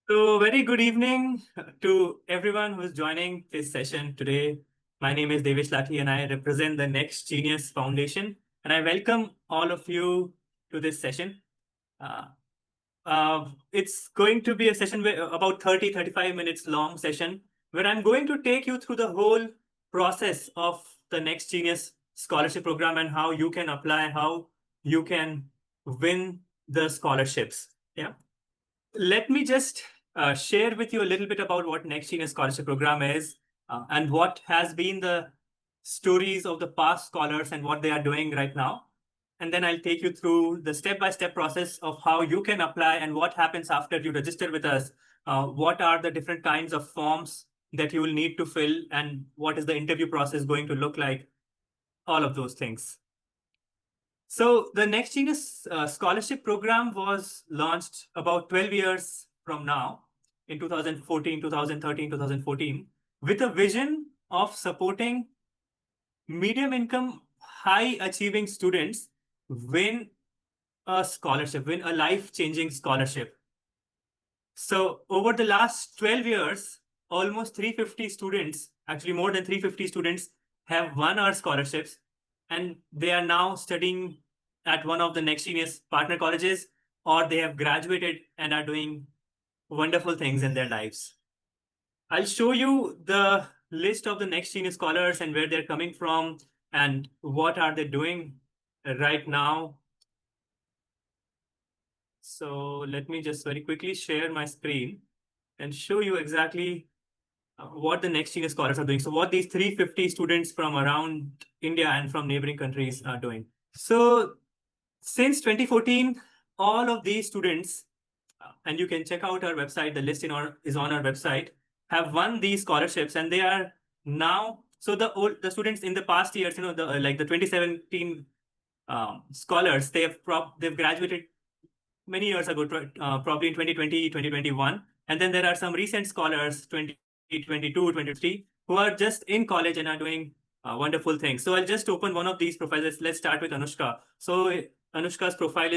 So, very good evening to everyone who's joining this session today. My name is Devesh Lathi and I represent the Next Genius Foundation. And I welcome all of you to this session. Uh, it's going to be a session about 35 minutes long session where I'm going to take you through the whole process of the Next Genius Scholarship Program and how you can apply, how you can win the scholarships. Yeah. Let me just share with you a little bit about what Next Genius Scholarship Program is and what has been the stories of the past scholars and what they are doing right now. And then I'll take you through the step-by-step process of how you can apply and what happens after you register with us. What are the different kinds of forms that you will need to fill and what is the interview process going to look like? All of those things. So the Next Genius Scholarship Program was launched about 12 years from now in 2014, 2013, 2014, with a vision of supporting medium income, high achieving students win a scholarship, win a life-changing scholarship. So over the last 12 years, almost 350 students, actually more than 350 students have won our scholarships and they are now studying at one of the Next Genius partner colleges or they have graduated and are doing wonderful things in their lives. I'll show you the list of the Next Genius scholars and where they're coming from and what are they doing right now. So let me just very quickly share my screen and show you exactly what the Next Genius scholars are doing. So what these 350 students from around India and from neighboring countries are doing. So since 2014, all of these students, and you can check out our website, the list is on our website, have won these scholarships and they are now, so the students in the past years, like the 2017 scholars, they've graduated many years ago, probably in 2020, 2021. And then there are some recent scholars, 2022, 23, who are just in college and are doing wonderful things. So I'll just open one of these profiles. Let's start with Anushka. So Anushka's profile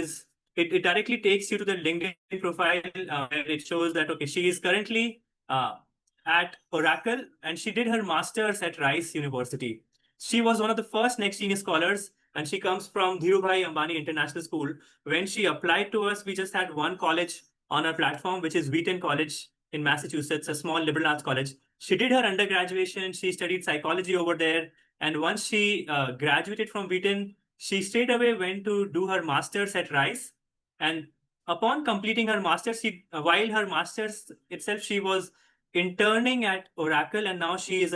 it directly takes you to the LinkedIn profile where it shows that, okay, she is currently at Oracle and she did her master's at Rice University. She was one of the first Next Genius scholars and she comes from Dhirubhai Ambani International School. When she applied to us, we just had one college on our platform, which is Wheaton College in Massachusetts, a small liberal arts college. She did her undergraduate, she studied psychology over there. And once she graduated from Wheaton, she straight away went to do her master's at Rice. And upon completing her master's, while her master's itself, she was interning at Oracle, and now she is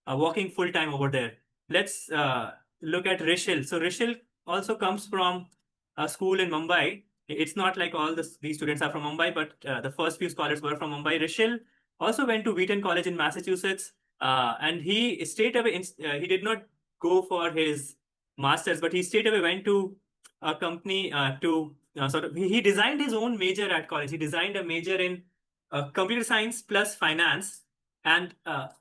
working full time over there. Let's look at Rishil. So Rishil also comes from a school in Mumbai. It's not like these students are from Mumbai, but the first few scholars were from Mumbai. Rishil also went to Wheaton College in Massachusetts, and he straight away he did not go for his masters, but he straight away went to a company to sort of he designed his own major at college. He designed a major in computer science plus finance, and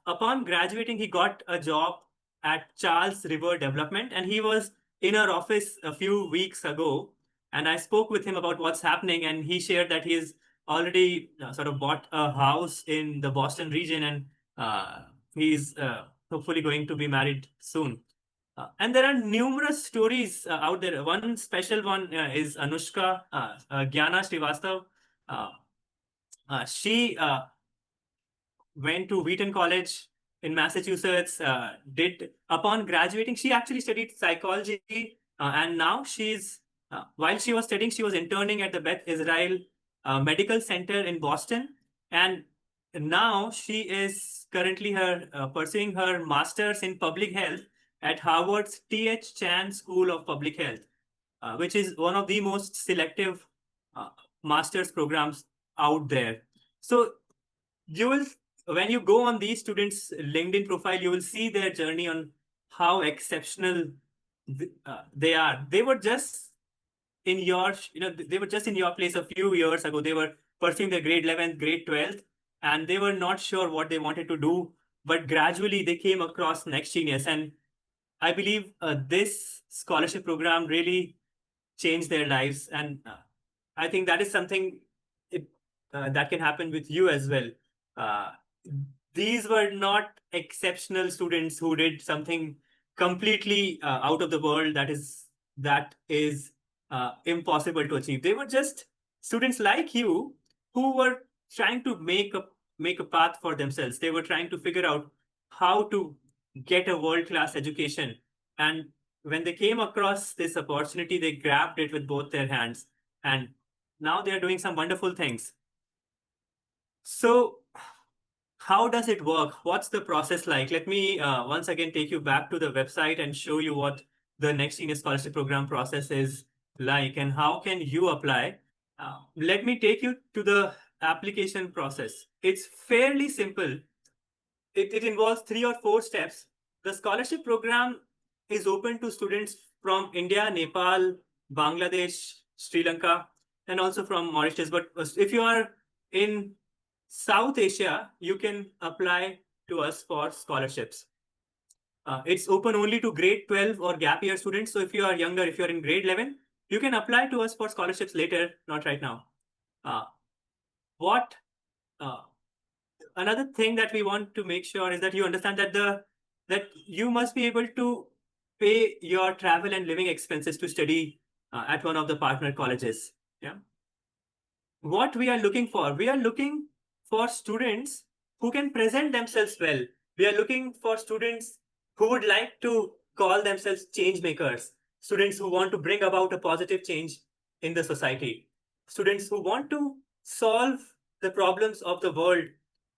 upon graduating, he got a job at Charles River Development, and he was in our office a few weeks ago, and I spoke with him about what's happening, and he shared that he's already sort of bought a house in the Boston region, and he's hopefully going to be married soon. And there are numerous stories out there. One special one is Anushka Gyana Srivastav. Uh, she went to Wheaton College in Massachusetts. Did upon graduating, she actually studied psychology, and now while she was studying, she was interning at the Beth Israel Medical Center in Boston, and now she is currently pursuing her master's in public health at Harvard's T.H. Chan School of Public Health, which is one of the most selective uh, master's programs out there. So you will when you go on these students LinkedIn profile, you will see their journey on how exceptional they are. They were just in your they were just in your place a few years ago. They were pursuing their grade 11th, grade 12th, and they were not sure what they wanted to do, but gradually they came across Next Genius, and I believe this scholarship program really changed their lives. And I think that is something. that can happen with you as well. Uh, these were not exceptional students who did something completely out of the world that is impossible to achieve. They were just students like you who were trying to make a path for themselves. They were trying to figure out how to get a world class education, and when they came across this opportunity, they grabbed it with both their hands, and now they are doing some wonderful things. So, how does it work? What's the process like? Let me once again take you back to the website and show you what the Next Genius Scholarship Program process is like and how can you apply. Let me take you to the application process. It's fairly simple. It involves 3 or 4 steps. The scholarship program is open to students from India, Nepal, Bangladesh, Sri Lanka, and also from Mauritius. But if you are in South Asia, you can apply to us for scholarships. It's open only to grade 12 or gap year students. So if you are younger, if you're in grade 11, you can apply to us for scholarships later, not right now. Uh, what uh, Another thing that we want to make sure is that you understand that you must be able to pay your travel and living expenses to study at one of the partner colleges. Yeah. What we are looking for, we are looking for students who can present themselves well. We are looking for students who would like to call themselves change makers, students who want to bring about a positive change in the society, students who want to solve the problems of the world,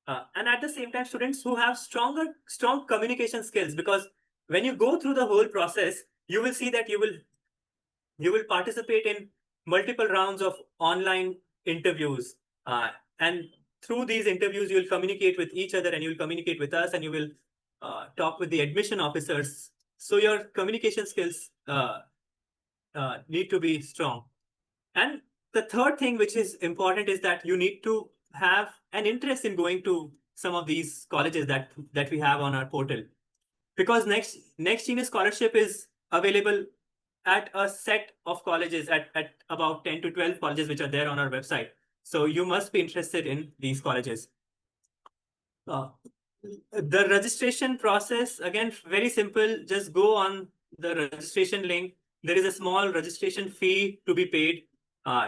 and at the same time, students who have strong communication skills. Because when you go through the whole process, you will see that you will participate in multiple rounds of online interviews. Uh, and through these interviews, you'll communicate with each other and you'll communicate with us and you will talk with the admission officers. So your communication skills need to be strong. And the third thing which is important is that you need to have an interest in going to some of these colleges that we have on our portal. Because next genius scholarship is available at a set of colleges at about 10 to 12 colleges which are there on our website. So you must be interested in these colleges. Uh, the registration process, again, very simple. Just go on the registration link. There is a small registration fee to be paid.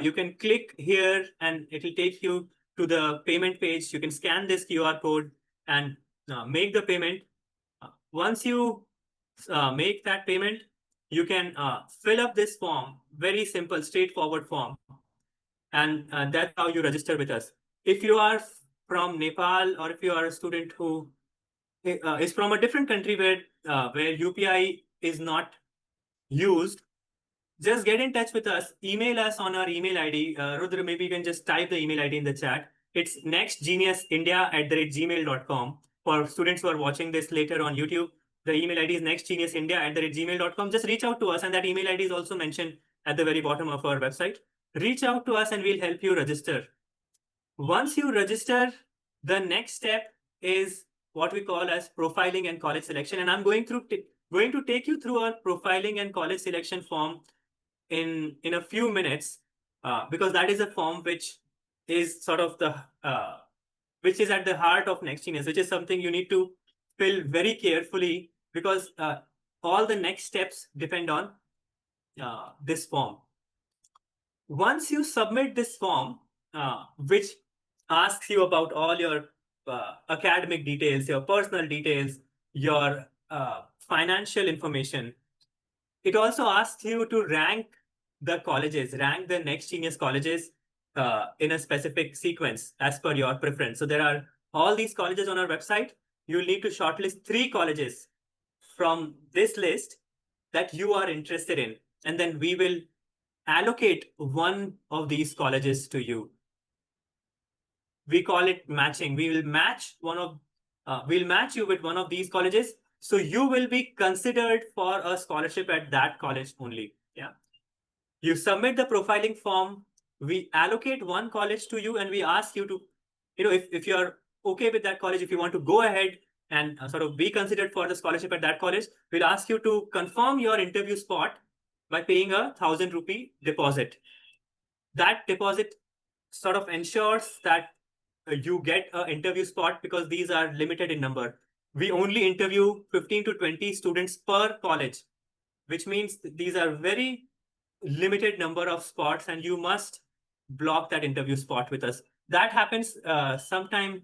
You can click here and it will take you to the payment page. You can scan this QR code and make the payment. Once you make that payment, you can fill up this form, very simple, straightforward form. And that's how you register with us. If you are from Nepal or if you are a student who is from a different country where UPI is not used, just get in touch with us. Email us on our email ID. Rudra, maybe you can just type the email ID in the chat. It's nextgeniusindia@gmail.com. For students who are watching this later on YouTube, the email ID is nextgeniusindia@gmail.com. Just reach out to us, and that email ID is also mentioned at the very bottom of our website. Reach out to us and we'll help you register. Once you register, the next step is what we call as profiling and college selection. And I'm going to take you through our profiling and college selection form in a few minutes, because that is a form which is sort of the which is at the heart of Next Genius, which is something you need to fill very carefully because all the next steps depend on this form. Once you submit this form, which asks you about all your academic details, your personal details, your financial information, it also asks you to rank the Next Genius colleges in a specific sequence as per your preference. So there are all these colleges on our website. You'll need to shortlist 3 colleges from this list that you are interested in. And then we will allocate one of these colleges to you. We call it matching. We'll match you with one of these colleges. So you will be considered for a scholarship at that college only. Yeah. You submit the profiling form. We allocate one college to you and we ask you to, if you're okay with that college, if you want to go ahead and sort of be considered for the scholarship at that college, we'll ask you to confirm your interview spot by paying a 1,000 rupee deposit. That deposit sort of ensures that you get an interview spot because these are limited in number. We only interview 15 to 20 students per college, which means these are very limited number of spots, and you must block that interview spot with us. That happens sometime,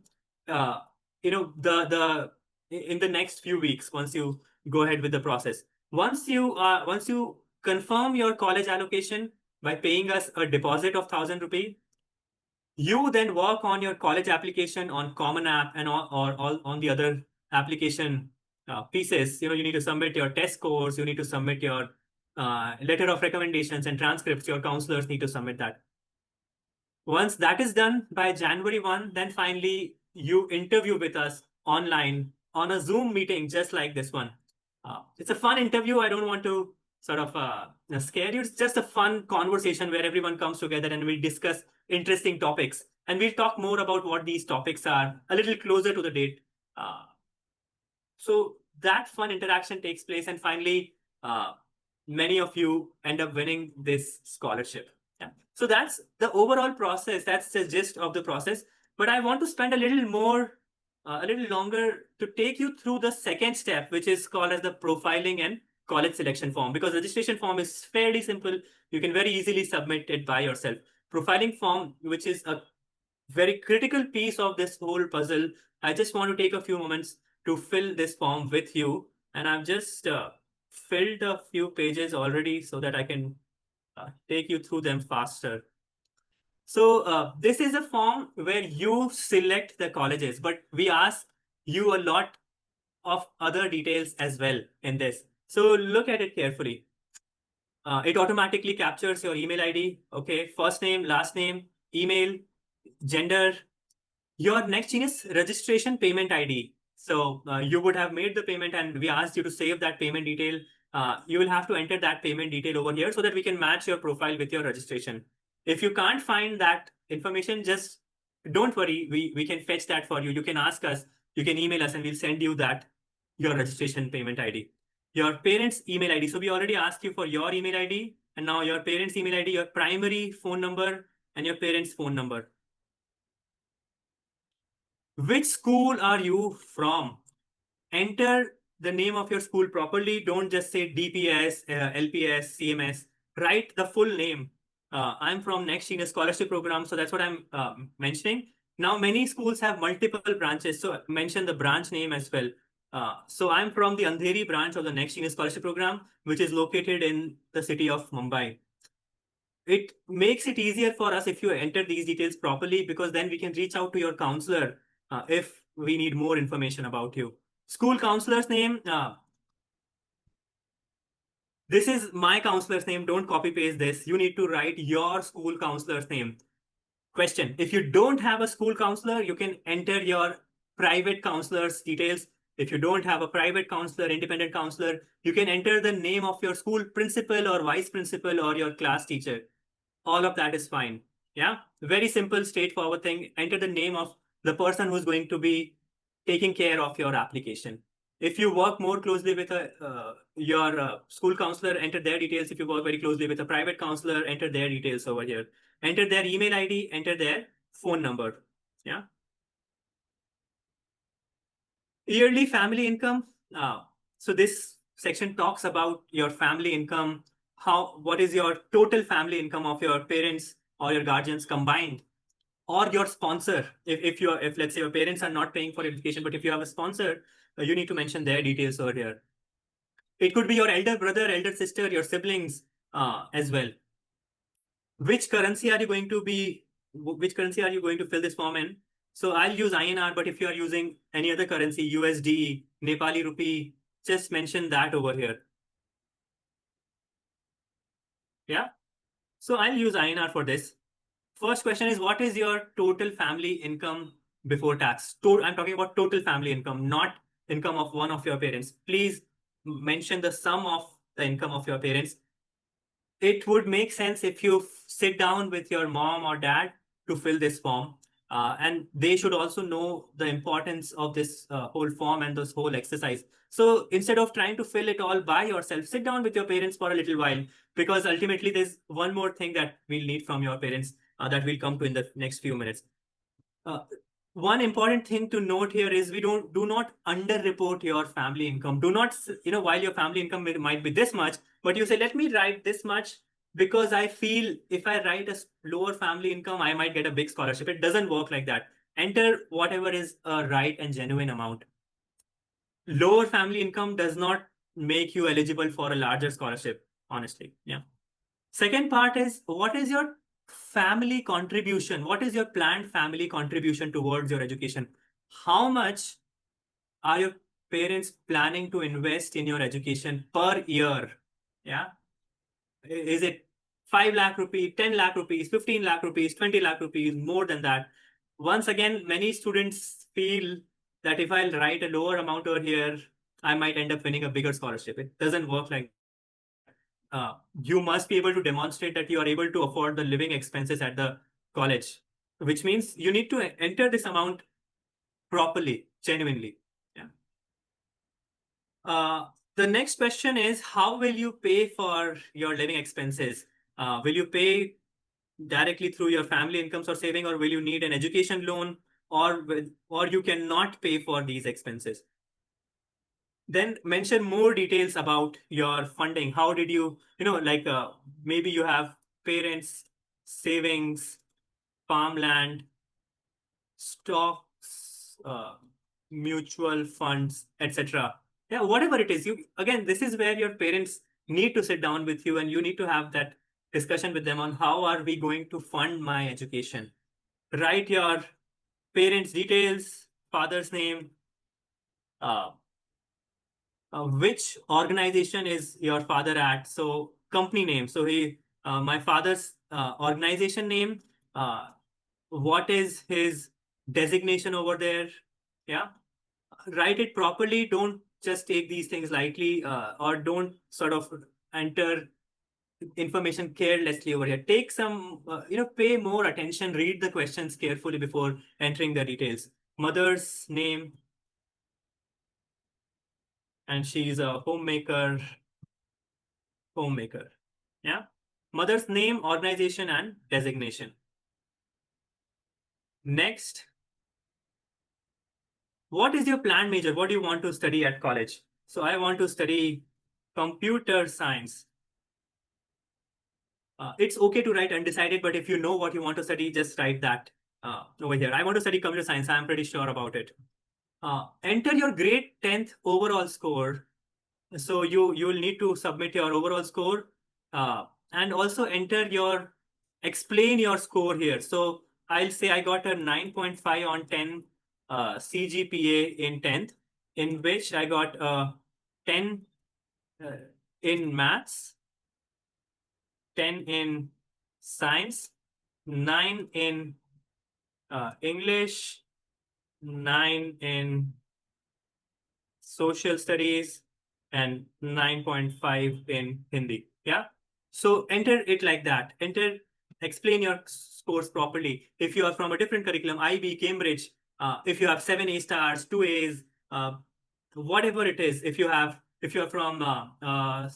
uh, the in the next few weeks once you go ahead with the process. Once you confirm your college allocation by paying us a deposit of 1,000 rupee, you then work on your college application on Common App and all on the other application pieces. You need to submit your test scores, you need to submit your letter of recommendations and transcripts. Your counselors need to submit that. Once that is done by January 1, then finally you interview with us online on a Zoom meeting just like this one. It's a fun interview. I don't want to sort of scare you. It's just a fun conversation where everyone comes together and we discuss interesting topics. And we'll talk more about what these topics are a little closer to the date. Uh, so that fun interaction takes place, and finally, many of you end up winning this scholarship. Yeah. So that's the overall process. That's the gist of the process. But I want to spend a little longer to take you through the second step, which is called as the profiling and college selection form. Because registration form is fairly simple, you can very easily submit it by yourself. Profiling form, which is a very critical piece of this whole puzzle, I just want to take a few moments to fill this form with you. And I've just filled a few pages already so that I can take you through them faster. So this is a form where you select the colleges, but we ask you a lot of other details as well in this. So look at it carefully. It automatically captures your email ID, okay, first name, last name, email, gender, your NextGenius registration payment ID. So you would have made the payment and we asked you to save that payment detail. You will have to enter that payment detail over here so that we can match your profile with your registration. If you can't find that information, just don't worry. We can fetch that for you. You can ask us, you can email us, and we'll send you that, your registration payment ID. Your parents' email ID. So we already asked you for your email ID, and now your parents' email ID, your primary phone number, and your parents' phone number. Which school are you from? Enter the name of your school properly. Don't just say DPS, LPS, CMS. Write the full name. I'm from Next Genius Scholarship Program, so that's what I'm mentioning. Now, many schools have multiple branches, so mention the branch name as well. So I'm from the Andheri branch of the Next Genius Scholarship Program, which is located in the city of Mumbai. It makes it easier for us if you enter these details properly, because then we can reach out to your counselor if we need more information about you. School counselor's name. This is my counselor's name. Don't copy paste this. You need to write your school counselor's name. Question. If you don't have a school counselor, you can enter your private counselor's details. If you don't have a private counselor, independent counselor, you can enter the name of your school principal or vice principal or your class teacher. All of that is fine. Yeah, very simple, straightforward thing. Enter the name of the person who's going to be taking care of your application. If you work more closely with your school counselor, enter their details. If you work very closely with a private counselor, enter their details over here. Enter their email ID, enter their phone number. Yeah. Yearly family income. So this section talks about your family income. What is your total family income of your parents or your guardians combined, or your sponsor? If let's say your parents are not paying for education, but if you have a sponsor, you need to mention their details over here. It could be your elder brother, elder sister, your siblings as well. Which currency are you going to be? Which currency are you going to fill this form in? So I'll use INR, but if you are using any other currency, USD, Nepali rupee, just mention that over here. Yeah. So I'll use INR for this. First question is, what is your total family income before tax? I'm talking about total family income, not income of one of your parents. Please mention the sum of the income of your parents. It would make sense if you sit down with your mom or dad to fill this form. And they should also know the importance of this whole form and this whole exercise. So instead of trying to fill it all by yourself, sit down with your parents for a little while, because ultimately there's one more thing that we'll need from your parents. that we'll come to in the next few minutes. Uh, One important thing to note here is do not underreport your family income. Do not, while your family income might be this much, but you say, let me write this much because I feel if I write a lower family income, I might get a big scholarship. It doesn't work like that. Enter whatever is a right and genuine amount. Lower family income does not make you eligible for a larger scholarship, honestly. Yeah. Second part is, what is your family contribution? What is your planned family contribution towards your education? How much are your parents planning to invest in your education per year? Yeah. Is it 5 lakh rupees, 10 lakh rupees, 15 lakh rupees, 20 lakh rupees, more than that? Once again, many students feel that if I write a lower amount over here, I might end up winning a bigger scholarship. It doesn't work like that. You must be able to demonstrate that you are able to afford the living expenses at the college, which means you need to enter this amount properly, genuinely. Yeah. The next question is, how will you pay for your living expenses? Will you pay directly through your family incomes or saving, or will you need an education loan, or you cannot pay for these expenses? Then mention more details about your funding. How did you, maybe you have parents, savings, farmland, stocks, mutual funds, etc. Yeah, whatever it is. This is where your parents need to sit down with you and you need to have that discussion with them on how are we going to fund my education. Write your parents' details, father's name, uh, which organization is your father at? So company name. So my father's organization name. What is his designation over there? Yeah, write it properly. Don't just take these things lightly, or don't sort of enter information carelessly over here. Take some, pay more attention. Read the questions carefully before entering the details. Mother's name, and she's a homemaker. Yeah. Mother's name, organization, and designation. Next, what is your planned major? What do you want to study at college? So I want to study computer science. It's okay to write undecided, but if you know what you want to study, just write that over here. I want to study computer science. I'm pretty sure about it. Enter your grade 10th overall score. So you will need to submit your overall score, and also explain your score here. So I'll say I got a 9.5 on 10 CGPA in 10th, in which I got 10 uh, in maths, 10 in science, 9 in English, 9 in social studies, and 9.5 in Hindi. Yeah. So enter it like that. Explain your scores properly. If you are from a different curriculum, IB, Cambridge, if you have 7 A stars, 2 A's, whatever it is, if you're from uh,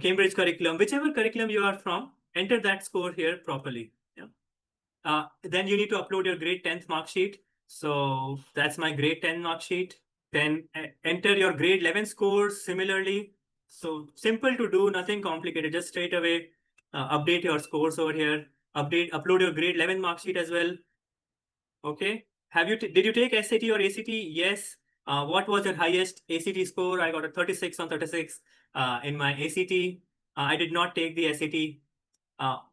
Cambridge curriculum, whichever curriculum you are from, enter that score here properly. Yeah. Then you need to upload your grade 10th mark sheet. So that's my grade 10 mark sheet. Then enter your grade 11 scores similarly. So simple to do, nothing complicated. Just straight away update your scores over here. Upload your grade 11 mark sheet as well. Okay. Did you take SAT or ACT? Yes. What was your highest ACT score? I got a 36 on 36 in my ACT. I did not take the SAT.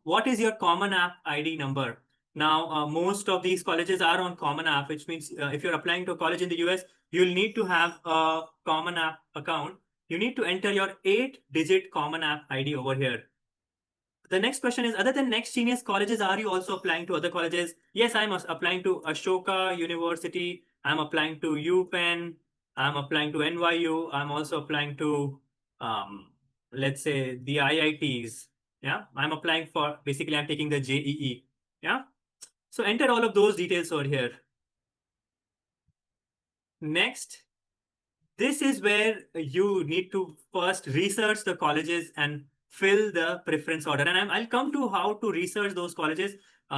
What is your Common App ID number? Now, most of these colleges are on Common App, which means if you're applying to a college in the US, you'll need to have a Common App account. You need to enter your 8-digit Common App ID over here. The next question is, other than Next Genius colleges, are you also applying to other colleges? Yes, I'm applying to Ashoka University. I'm applying to UPenn. I'm applying to NYU. I'm also applying to, let's say, the IITs. Yeah, I'm applying for, basically, I'm taking the JEE. Yeah, so enter all of those details over here. Next, this is where you need to first research the colleges and fill the preference order. And I'll come to how to research those colleges.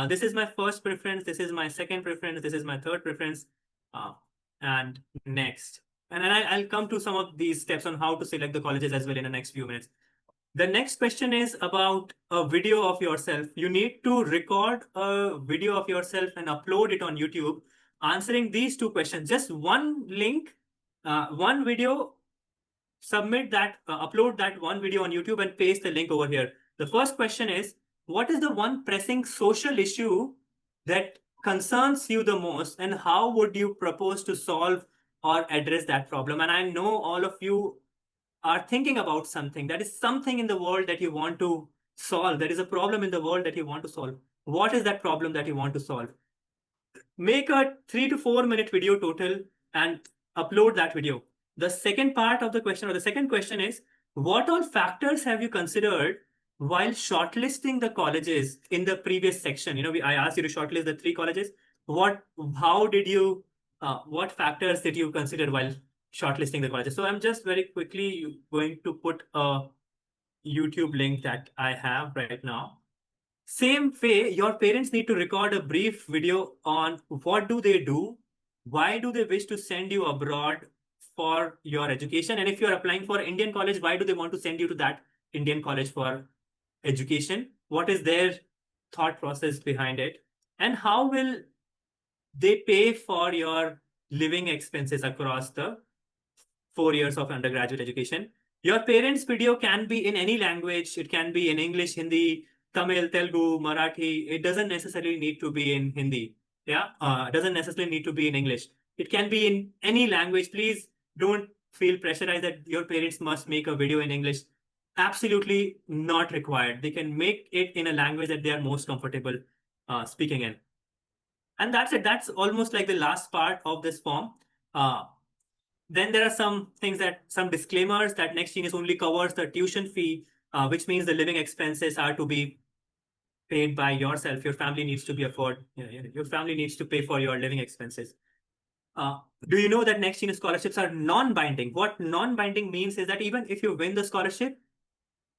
This is my first preference. This is my second preference. This is my third preference. Uh, and next. And then I'll come to some of these steps on how to select the colleges as well in the next few minutes. The next question is about a video of yourself. You need to record a video of yourself and upload it on YouTube, answering these two questions. Just one link, one video, submit that, upload that one video on YouTube and paste the link over here. The first question is, what is the one pressing social issue that concerns you the most, and how would you propose to solve or address that problem? And I know all of you are thinking about something. That is something in the world that you want to solve. There is a problem in the world that you want to solve. What is that problem that you want to solve? Make a 3 to 4 minute video total and upload that video. The second part of the question, or the second question is, what all factors have you considered while shortlisting the colleges in the previous section? I asked you to shortlist the 3 colleges. How did you, what factors did you consider while shortlisting the colleges? So I'm just very quickly going to put a YouTube link that I have right now. Same way, your parents need to record a brief video on what do they do, why do they wish to send you abroad for your education, and if you're applying for Indian college, why do they want to send you to that Indian college for education? What is their thought process behind it? And how will they pay for your living expenses across the 4 years of undergraduate education? Your parents' video can be in any language. It can be in English, Hindi, Tamil, Telugu, Marathi. It doesn't necessarily need to be in Hindi. Yeah, it doesn't necessarily need to be in English. It can be in any language. Please don't feel pressurized that your parents must make a video in English. Absolutely not required. They can make it in a language that they are most comfortable speaking in. And that's it. That's almost like the last part of this form. Then there are some disclaimers that NextGenius only covers the tuition fee, which means the living expenses are to be paid by yourself. Your family needs to your family needs to pay for your living expenses. Do you know that NextGenius scholarships are non-binding? What non-binding means is that even if you win the scholarship,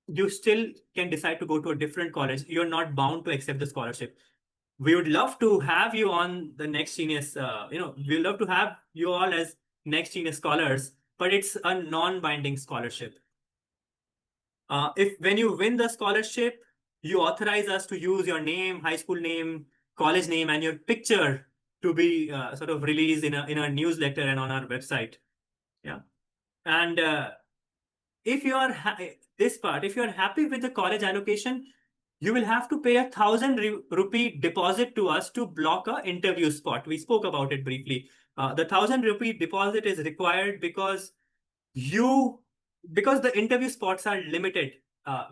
you still can decide to go to a different college. You're not bound to accept the scholarship. We would love to have you on the NextGenius. We'd love to have you all as NextGenius scholars, but it's a non-binding scholarship. If when you win the scholarship, you authorize us to use your name, high school name, college name, and your picture to be sort of released in a newsletter and on our website. Yeah, and if you are if you are happy with the college allocation, you will have to pay 1,000 rupee deposit to us to block a interview spot. We spoke about it briefly. The 1,000 rupee deposit is required because the interview spots are limited.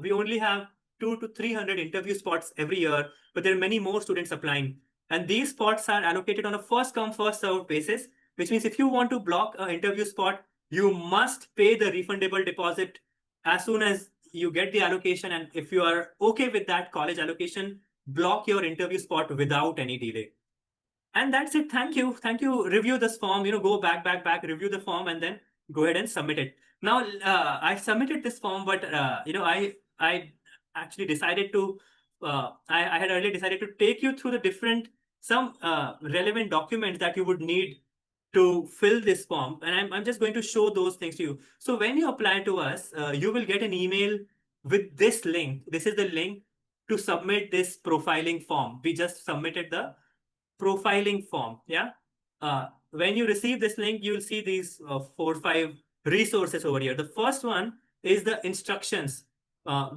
We only have 200 to 300 interview spots every year, but there are many more students applying. And these spots are allocated on a first come, first served basis, which means if you want to block an interview spot, you must pay the refundable deposit as soon as you get the allocation. And if you are okay with that college allocation, block your interview spot without any delay. And that's it. Thank you. Thank you. Review this form, go back, review the form, and then go ahead and submit it. Now, I submitted this form, but, I actually decided to, I had earlier decided to take you through some relevant documents that you would need to fill this form. And I'm just going to show those things to you. So when you apply to us, you will get an email with this link. This is the link to submit this profiling form. We just submitted the profiling form. Yeah. When you receive this link, you'll see these 4 or 5 resources over here. The first one is the instructions,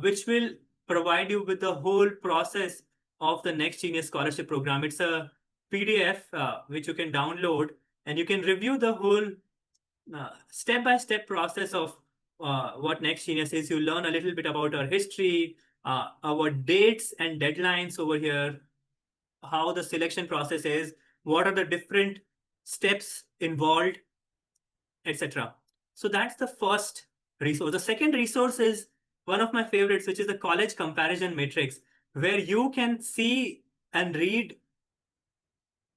which will provide you with the whole process of the NextGenius Scholarship Program. It's a PDF which you can download, and you can review the whole step-by-step process of what NextGenius is. You learn a little bit about our history, our dates and deadlines over here, how the selection process is, what are the different steps involved, etc. So that's the first resource. The second resource is one of my favorites, which is the college comparison matrix, where you can see and read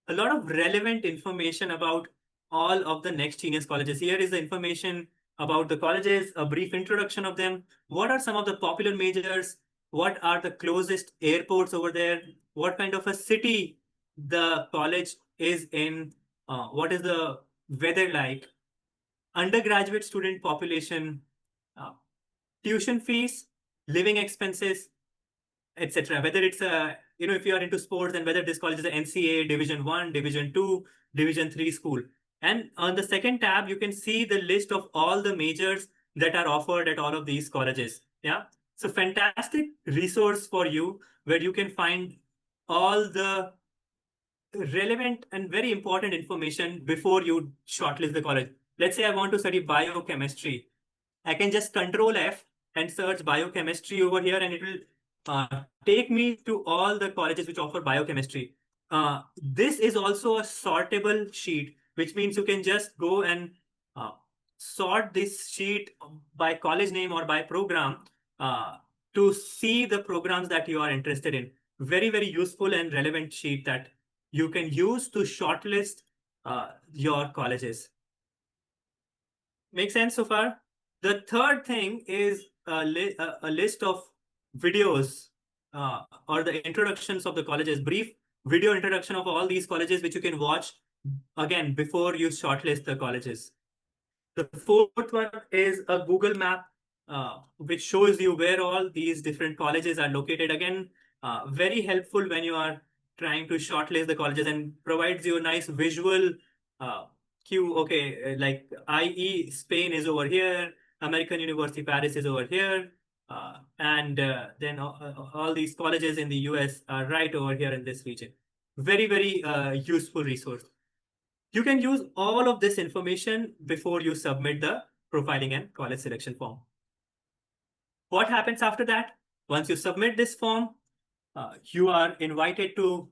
a lot of relevant information about all of the NextGenius colleges. Here is the information about the colleges, a brief introduction of them. What are some of the popular majors? What are the closest airports over there? What kind of a city the college is in? What is the weather like? Undergraduate student population, uh, tuition fees, living expenses, etc. Whether it's a, if you are into sports, and whether this college is an NCAA Division One, Division Two, Division Three school. And on the second tab, you can see the list of all the majors that are offered at all of these colleges. Yeah. So fantastic resource for you, where you can find all the relevant and very important information before you shortlist the college. Let's say I want to study biochemistry. I can just control F and search biochemistry over here, and it will take me to all the colleges which offer biochemistry. This is also a sortable sheet, which means you can just go and uh, sort this sheet by college name or by program uh, to see the programs that you are interested in. Very, very useful and relevant sheet that you can use to shortlist your colleges. Make sense so far? The third thing is a list of videos or the introductions of the colleges, brief video introduction of all these colleges, which you can watch again before you shortlist the colleges. The fourth one is a Google map, which shows you where all these different colleges are located. Again, very helpful when you are trying to shortlist the colleges, and provides you a nice visual uh, cue. Okay, like IE Spain is over here, American University Paris is over here, and then all these colleges in the US are right over here in this region. Very, very useful resource. You can use all of this information before you submit the profiling and college selection form. What happens after that? Once you submit this form, you are invited to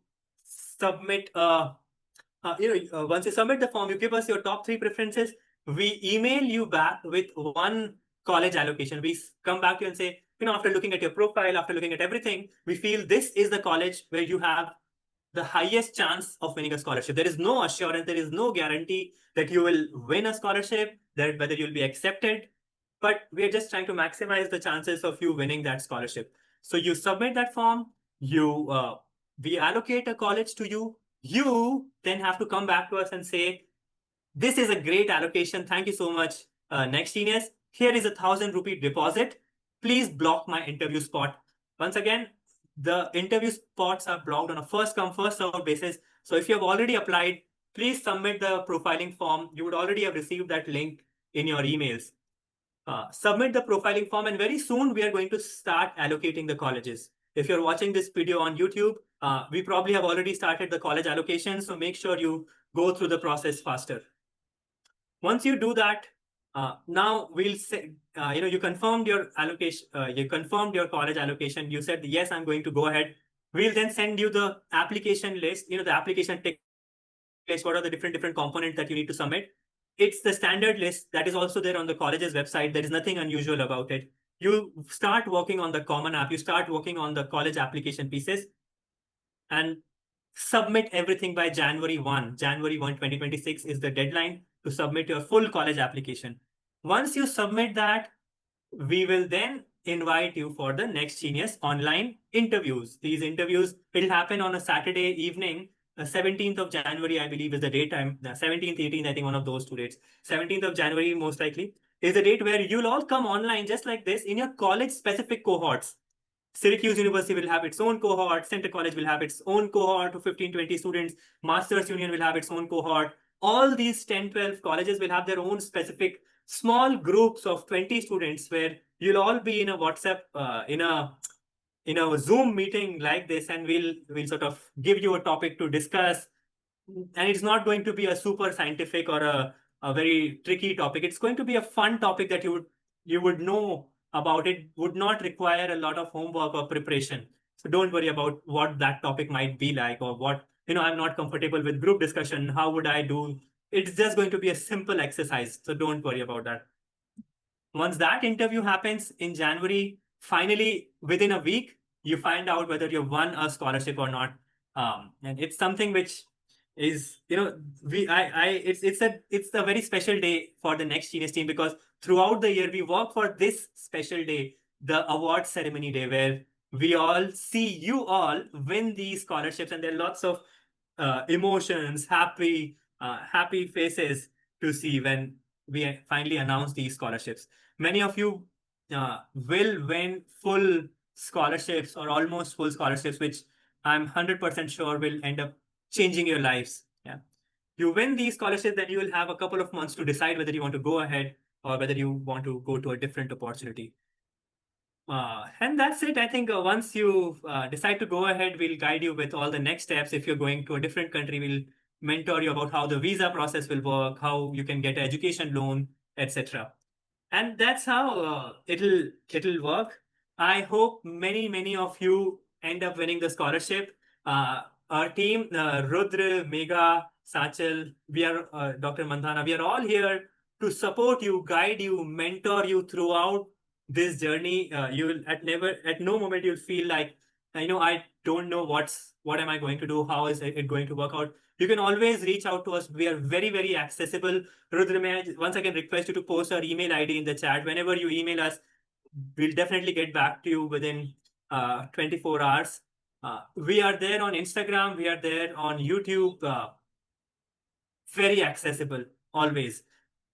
submit once you submit the form, you give us your top three preferences. We email you back with one college allocation. We come back to you and say, after looking at your profile, after looking at everything, we feel this is the college where you have the highest chance of winning a scholarship. There is no assurance, there is no guarantee that you will win a scholarship, that whether you'll be accepted, but we're just trying to maximize the chances of you winning that scholarship. So you submit that form, you we allocate a college to you. You then have to come back to us and say, this is a great allocation. Thank you so much, Next Genius. Here is ₹1,000 deposit. Please block my interview spot. Once again, the interview spots are blocked on a first come, first served basis. So if you have already applied, please submit the profiling form. You would already have received that link in your emails. Submit the profiling form, and very soon we are going to start allocating the colleges. If you're watching this video on YouTube, we probably have already started the college allocation, so make sure you go through the process faster. Once you do that, now we'll say, you confirmed your allocation, you confirmed your college allocation. You said, yes, I'm going to go ahead. We'll then send you the application list, the application list, what are the different components that you need to submit. It's the standard list that is also there on the college's website. There is nothing unusual about it. You start working on the common app, you start working on the college application pieces, and submit everything by January 1. January 1, 2026 is the deadline to submit your full college application. Once you submit that, we will then invite you for the Next Genius online interviews. These interviews will happen on a Saturday evening. 17th of January, I believe, is the date. 17th, 18th, I think one of those two dates. 17th of January, most likely, is the date where you'll all come online just like this in your college specific cohorts. Syracuse University will have its own cohort. Center College will have its own cohort of 15, 20 students. Masters Union will have its own cohort. All these 10, 12 colleges will have their own specific small groups of 20 students, where you'll all be in a WhatsApp, in a Zoom meeting like this, and we'll sort of give you a topic to discuss. And it's not going to be a super scientific or a very tricky topic. It's going to be a fun topic that you would know about. It would not require a lot of homework or preparation. So don't worry about what that topic might be like, or what, I'm not comfortable with group discussion. How would I do? It's just going to be a simple exercise. So don't worry about that. Once that interview happens in January, finally, within a week, you find out whether you've won a scholarship or not. And it's something which is, it's a very special day for the Next Genius team, because throughout the year we work for this special day, the award ceremony day, where we all see you all win these scholarships, and there are lots of emotions, happy faces to see when we finally announce these scholarships. Many of you will win full scholarships or almost full scholarships, which I'm 100% sure will end up changing your lives. Yeah. You win these scholarships, then you will have a couple of months to decide whether you want to go ahead or whether you want to go to a different opportunity. And that's it. I think once you decide to go ahead, we'll guide you with all the next steps. If you're going to a different country, we'll mentor you about how the visa process will work, how you can get an education loan, etc. And that's how it'll work. I hope many of you end up winning the scholarship. Our team, Rudra, Mega, Sachal, we are Dr. Mandhana, we are all here to support you, guide you, mentor you throughout this journey. You will at no moment you'll feel like, I don't know what am I going to do, how is it going to work out. You can always reach out to us. We are very accessible. Rudra, may I once again request you to post our email ID in the chat. Whenever you email us, we'll definitely get back to you within 24 hours. We are there on Instagram. We are there on YouTube. Very accessible, always.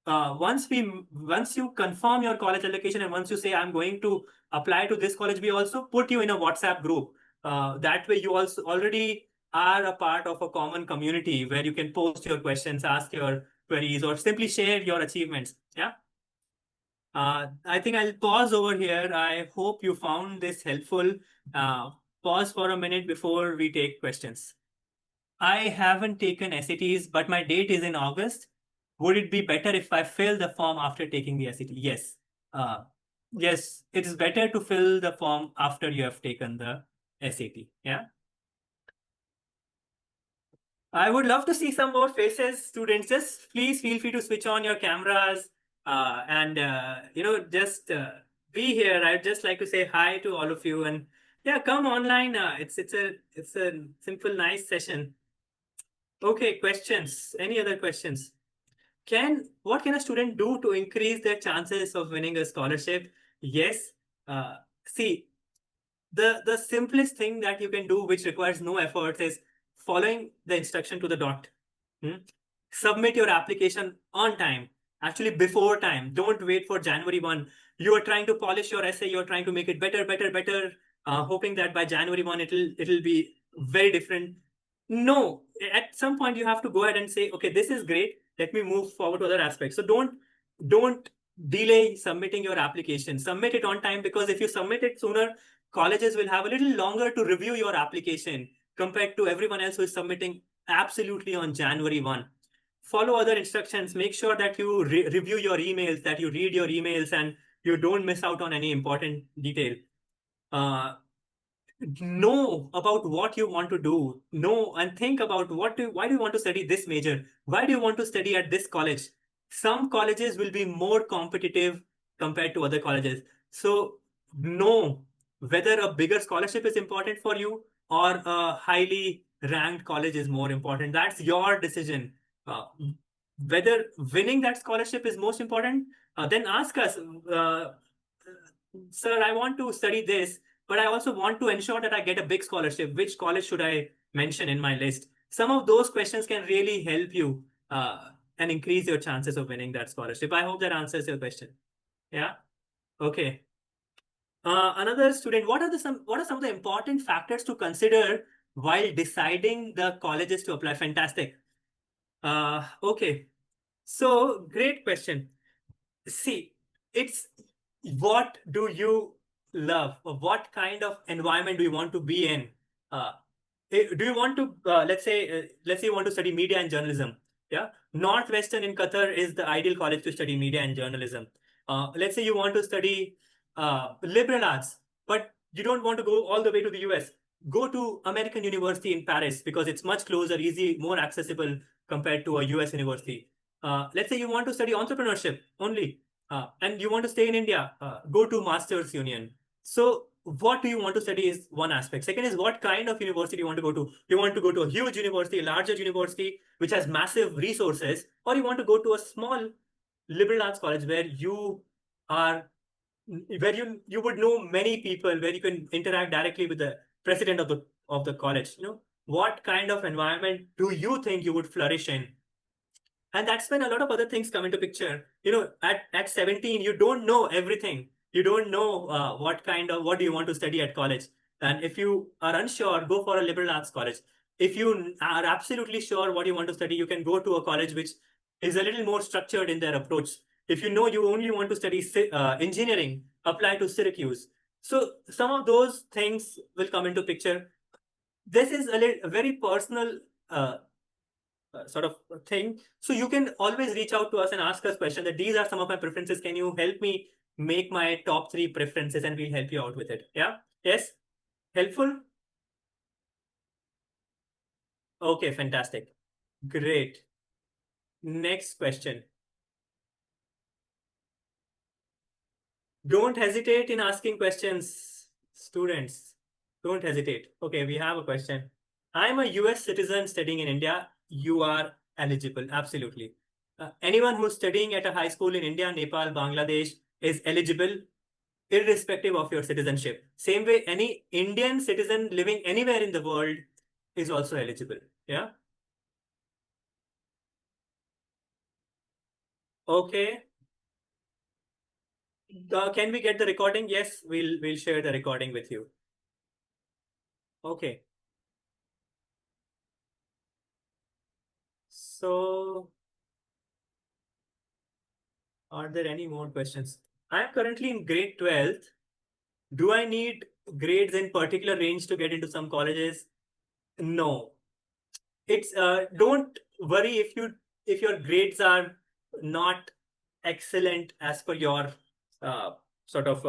Once you confirm your college allocation, and once you say I'm going to apply to this college, we also put you in a WhatsApp group. That way you also already are a part of a common community where you can post your questions, ask your queries, or simply share your achievements. Yeah. I think I'll pause over here. I hope you found this helpful. Uh, Pause for a minute before we take questions. I haven't taken SATs, but my date is in August. Would it be better if I fill the form after taking the SAT? Yes. Uh, yes, it is better to fill the form after you have taken the SAT. Yeah. I would love to see some more faces, students. Just please feel free to switch on your cameras and just be here. I'd just like to say hi to all of you, and yeah, come online. It's a simple, nice session. Okay, questions. Any other questions? Can What can a student do to increase their chances of winning a scholarship? Yes. Uh, See, the simplest thing that you can do, which requires no effort, is following the instruction to the dot. Hmm? Submit your application on time, actually before time. Don't wait for January 1. You are trying to polish your essay, you're trying to make it better, hoping that by January 1 it'll be very different. No, at some point you have to go ahead and say, okay, this is great, let me move forward to other aspects. So don't delay submitting your application. Submit it on time, because if you submit it sooner, colleges will have a little longer to review your application compared to everyone else who is submitting absolutely on January 1. Follow other instructions. Make sure that you review your emails, that you read your emails, and you don't miss out on any important detail. Uh, know about what you want to do. Know and think about why do you want to study this major? Why do you want to study at this college? Some colleges will be more competitive compared to other colleges. So know whether a bigger scholarship is important for you or a highly ranked college is more important. That's your decision. Uh, Whether winning that scholarship is most important, then ask us, sir, I want to study this, but I also want to ensure that I get a big scholarship. Which college should I mention in my list? Some of those questions can really help you and increase your chances of winning that scholarship. I hope that answers your question. Yeah. Okay. Another student, what are some of the important factors to consider while deciding the colleges to apply? Fantastic. Okay. So great question. See, it's what do you love, or what kind of environment do you want to be in? Uh, do you want to let's say you want to study media and journalism? Yeah, Northwestern in Qatar is the ideal college to study media and journalism. Let's say you want to study liberal arts, but you don't want to go all the way to the US. Go to American University in Paris, because it's much closer, easy, more accessible compared to a US university. Let's say you want to study entrepreneurship only, and you want to stay in India, go to Masters Union. So what do you want to study is one aspect. Second is what kind of university you want to go to. You want to go to a huge university, a larger university, which has massive resources, or you want to go to a small liberal arts college where are you would know many people, where you can interact directly with the president of the college. What kind of environment do you think you would flourish in? And that's when a lot of other things come into picture. At 17, you don't know everything. You don't know what do you want to study at college. And if you are unsure, go for a liberal arts college. If you are absolutely sure what you want to study, you can go to a college which is a little more structured in their approach. If you know you only want to study engineering, apply to Syracuse. So some of those things will come into picture. This is a very personal sort of thing. So you can always reach out to us and ask us questions that these are some of my preferences. Can you help me make my top three preferences, and we'll help you out with it. Yeah? Yes? Helpful? Okay, fantastic. Great. Next question. Don't hesitate in asking questions, students. Don't hesitate. Okay, we have a question. I'm a US citizen studying in India. You are eligible. Absolutely. Anyone who's studying at a high school in India, Nepal, Bangladesh is eligible irrespective of your citizenship. Same way, any Indian citizen living anywhere in the world is also eligible. Yeah. Okay. Can we get the recording? Yes, we'll share the recording with you. Okay. So, are there any more questions? I am currently in grade 12th. Do I need grades in particular range to get into some colleges? No. It's don't worry if your grades are not excellent as per your uh, sort of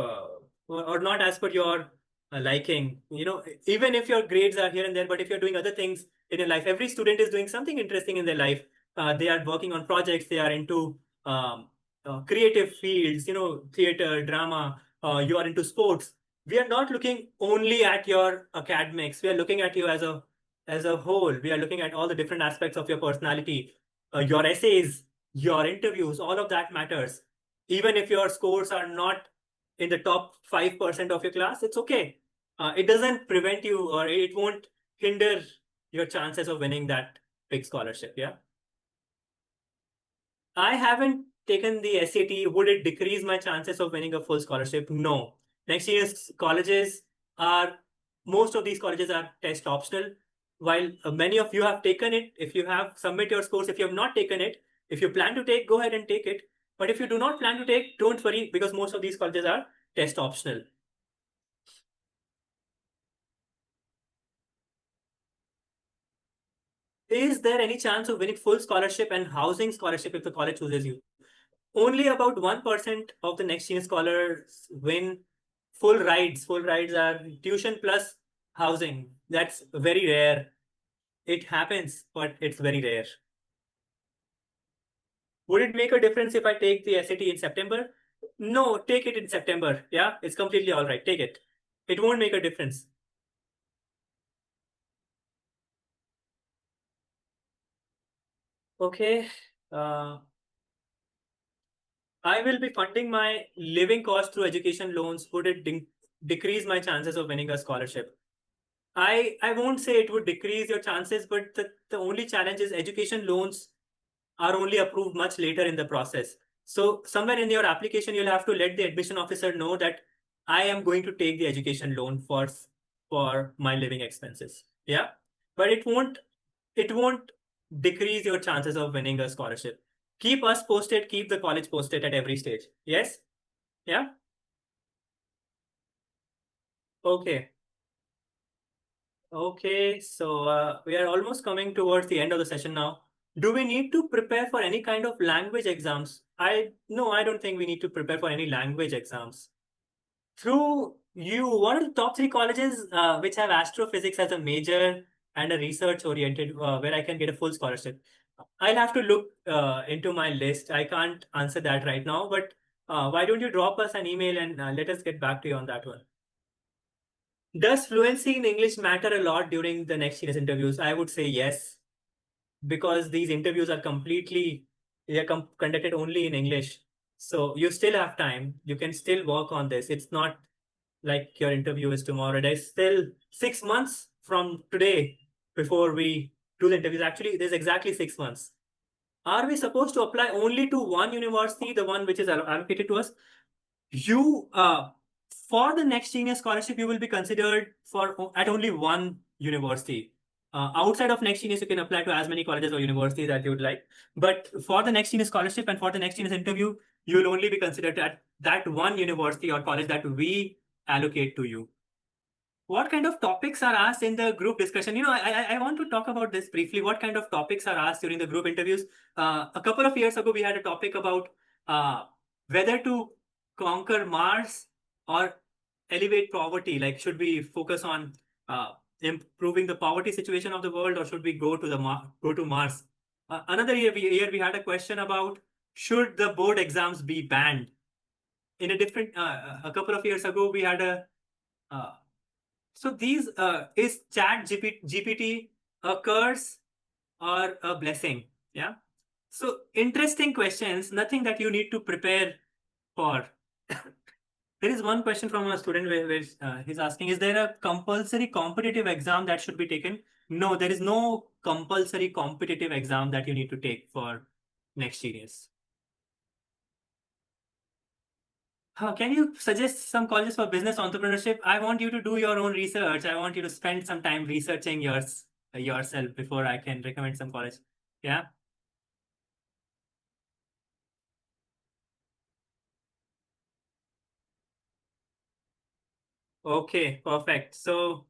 or not as per your liking. Even if your grades are here and there, but if you're doing other things in your life, every student is doing something interesting in their life. They are working on projects, they are into creative fields, theater, drama, you are into sports. We are not looking only at your academics, we are looking at you as a whole. We are looking at all the different aspects of your personality, your essays, your interviews, all of that matters. Even if your scores are not in the top 5% of your class, it's okay. It doesn't prevent you, or it won't hinder your chances of winning that big scholarship. Yeah. I haven't taken the SAT. Would it decrease my chances of winning a full scholarship? No. Next year's colleges are, most of these colleges are test optional. While many of you have taken it, if you have, submit your scores. If you have not taken it, if you plan to take, go ahead and take it. But if you do not plan to take, don't worry, because most of these colleges are test optional. Is there any chance of winning full scholarship and housing scholarship if the college chooses you? Only about 1% of the next gen scholars win full rides. Full rides are tuition plus housing. That's very rare. It happens, but it's very rare. Would it make a difference if I take the SAT in September? No, take it in September. Yeah, it's completely all right. Take it. It won't make a difference. Okay. Uh, I will be funding my living cost through education loans. Would it decrease my chances of winning a scholarship? I won't say it would decrease your chances, but the only challenge is education loans are only approved much later in the process. So somewhere in your application, you'll have to let the admission officer know that I am going to take the education loan for my living expenses. Yeah. But it won't decrease your chances of winning a scholarship. Keep us posted, keep the college posted at every stage. Yes? Yeah? Okay. Okay, so we are almost coming towards the end of the session now. Do we need to prepare for any kind of language exams? No, I don't think we need to prepare for any language exams. Through you, what are the top three colleges which have astrophysics as a major and a research oriented where I can get a full scholarship? I'll have to look into my list. I can't answer that right now, but why don't you drop us an email and let us get back to you on that one? Does fluency in English matter a lot during the next year's interviews? I would say yes, because these interviews are completely they're conducted only in English. So you still have time. You can still work on this. It's not like your interview is tomorrow. There's still 6 months from today before we do the interviews. Actually, there's exactly 6 months. Are we supposed to apply only to one university, the one which is allocated to us? You For the next genius scholarship, you will be considered for at only one university. Outside of next genius, you can apply to as many colleges or universities that you would like. But for the next genius scholarship and for the next genius interview, you will only be considered at that one university or college that we allocate to you. What kind of topics are asked in the group discussion? I want to talk about this briefly. What kind of topics are asked during the group interviews? A couple of years ago, we had a topic about whether to conquer Mars or elevate poverty. Like, should we focus on improving the poverty situation of the world, or should we go to Mars? Another year we had a question about should the board exams be banned. In a couple of years ago, we had a uh, so these is GPT a curse or a blessing? Yeah. So interesting questions, nothing that you need to prepare for. There is one question from a student where he's asking, is there a compulsory competitive exam that should be taken? No, there is no compulsory competitive exam that you need to take for next genius. Can you suggest some colleges for business entrepreneurship? I want you to do your own research. I want you to spend some time researching yourself before I can recommend some college. Yeah. Okay, perfect. So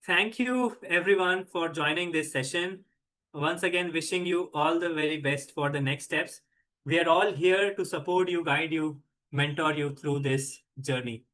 thank you everyone for joining this session. Once again, wishing you all the very best for the next steps. We are all here to support you, guide you, mentor you through this journey.